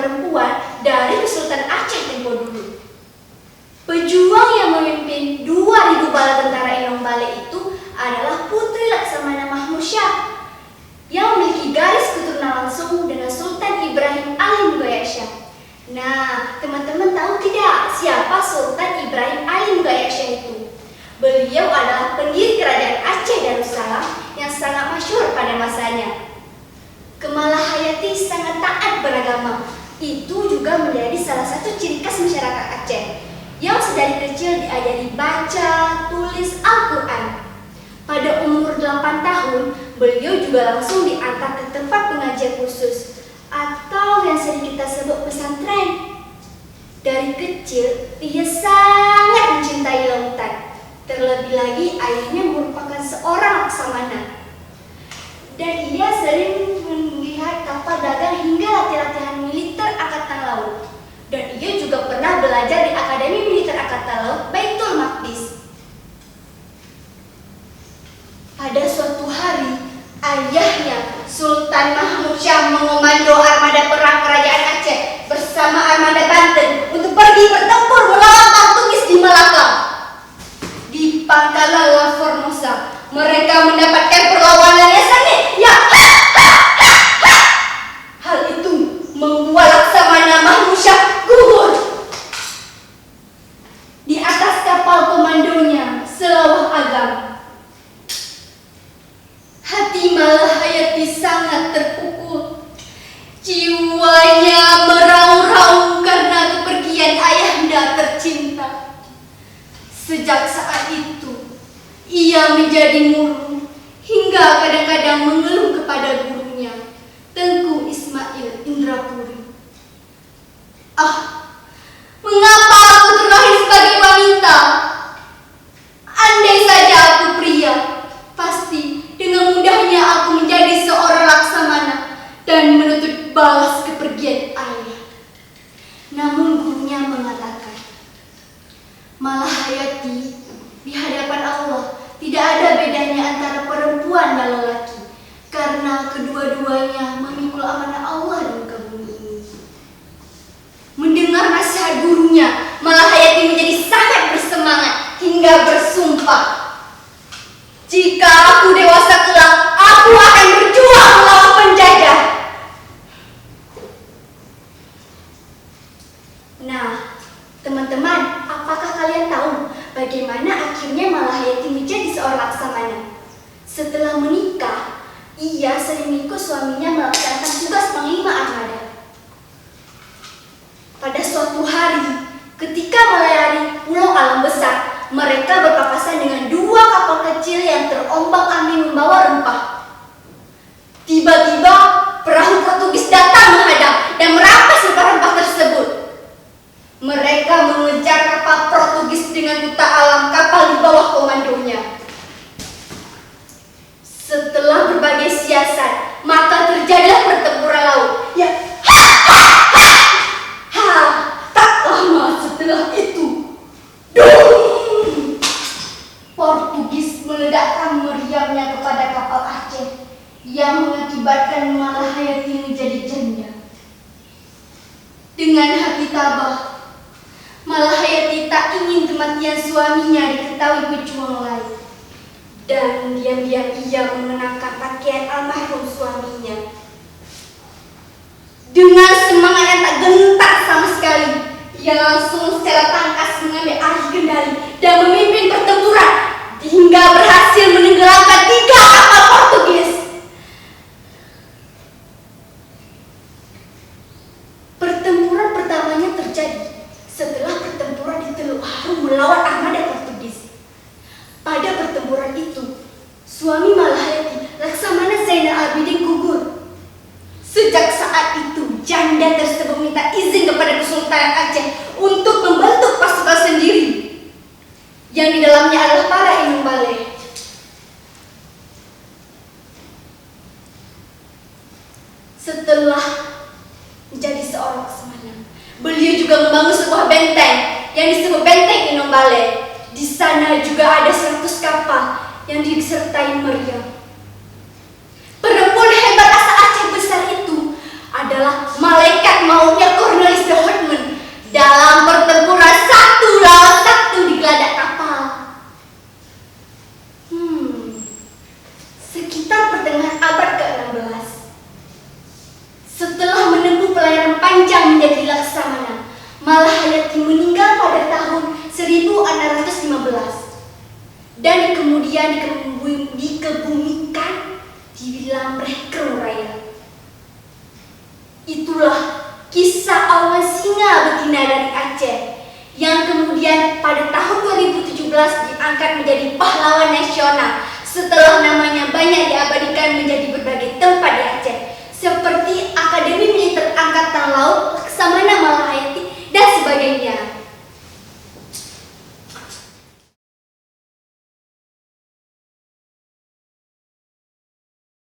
perempuan dari Kesultanan Aceh tempo dulu. Pejuang yang memimpin 2000 bala tentara Inong Bale itu adalah Putri Laksamana Mahmud Syah yang memiliki garis keturunan langsung dengan Sultan Ibrahim Ali Mughayat Shah. Nah, teman-teman tahu tidak siapa Sultan Ibrahim Ali Mughayat Shah itu? Beliau adalah pendiri kerajaan Aceh Darussalam yang sangat masyhur pada masanya. Kemalahayati sangat taat beragama. Itu juga menjadi salah satu ciri khas masyarakat Aceh yang sedari kecil diajari baca, tulis Al-Quran. Pada umur 8 tahun, beliau juga langsung diantar ke tempat pengajian khusus atau yang sering kita sebut pesantren. Dari kecil, ia sangat mencintai lautan. Terlebih lagi ayahnya merupakan seorang laksamana. Dan ia sering melihat kapal dagang hingga latihan-latihan militer Angkatan Laut. Dan ia juga pernah belajar di Akademi Militer Angkatan Laut Baitul Maqdis. Pada suatu hari, ayahnya Sultan Mahmud Syah mengomando armada perang kerajaan Aceh bersama armada Banten untuk pergi bertempur melawan Portugis di Malaka. Di Pangkalan La Formosa, mereka mendapatkan perlawanan yang sengit. Hal itu membuat Laksamana Mahmud Syah gugur. Di atas kapal komandonya, Selawah Agam, hati Malahayati sangat terpukul. Jiwanya meraung-raung karena kepergian ayahanda tercinta. Sejak saat itu, ia menjadi murung hingga kadang-kadang mengeluh kepada gurunya, Tengku Ismail Indrapuri. Mengapa aku terlahir sebagai wanita? Andai saja aku pria, pasti dengan mudahnya aku menjadi seorang laksamana dan menuntut balas kepergian ayah. Namun gurunya mengatakan, Malahayati, di hadapan Allah tidak ada bedanya antara perempuan dan lelaki, karena kedua-duanya memikul amanah Allah di muka bumi ini. Mendengar nasihat gurunya, Malahayati menjadi sangat bersemangat hingga bersumpah, jika aku dewasa kelak, aku akan berjuang melawan penjajah. Nah, teman-teman, apakah kalian tahu bagaimana akhirnya Malahayati menjadi seorang laksamana? Setelah menikah, ia sering mengikut suaminya melaksanakan tugas panglima armada. Pada suatu hari, ketika melayari Pulau Alam Besar, mereka berpapasan dengan dua kapal kecil yang terombang-ambing membawa rempah. Tiba-tiba, perahu Portugis datang menghadap dan merampas rempah-rempah tersebut. Mereka mengejar kapal Portugis dengan buta alam kapal di bawah komandonya. Setelah berbagai siasat, maka terjadilah pertempuran laut. Tak lama setelah itu, Portugis meledakkan meriamnya kepada kapal Aceh yang mengakibatkan Malahayati menjadi janda. Dengan hati tabah, Malahayati tak ingin kematian suaminya diketahui pejuang lain. Dan diam-diam ia mengenakan pakaian almarhum suaminya. Dengan semangat yang tak gentar sama sekali, ia langsung secara tangkas mengambil alih kendali dan memimpin pertempuran hingga berhasil menenggelamkan 3 kapal Portugis. Pertempuran pertamanya terjadi setelah pertempuran di Teluk Harum melawan armada Portugis. Pada pertempuran itu, suami Malahayati, Laksamana Zainal Abidin, gugur. Sejak saat itu, janda tersebut minta izin kepada Kesultanan Aceh untuk membentuk pasukan sendiri, yang di dalamnya adalah para Inong Bale. Setelah menjadi seorang laksamana, beliau juga membangun sebuah benteng yang disebut Benteng Inong Bale. Di sana juga ada 100 kapal yang disertai meriam. Perempuan hebat asal Aceh besar itu adalah malaikat mautnya dalam pertempuran satu lawan satu di geladak kapal. Sekitar pertengahan abad ke-16, setelah menempuh pelayaran panjang menjadi Laksamana, Malahayati meninggal pada tahun 1615 dan kemudian dikebumikan di Lamreh Keruraya. Itulah kisah awan singa betina dari Aceh yang kemudian pada tahun 2017 diangkat menjadi pahlawan nasional setelah namanya banyak diabadikan menjadi berbagai tempat di Aceh, seperti Akademi Militer Angkatan Laut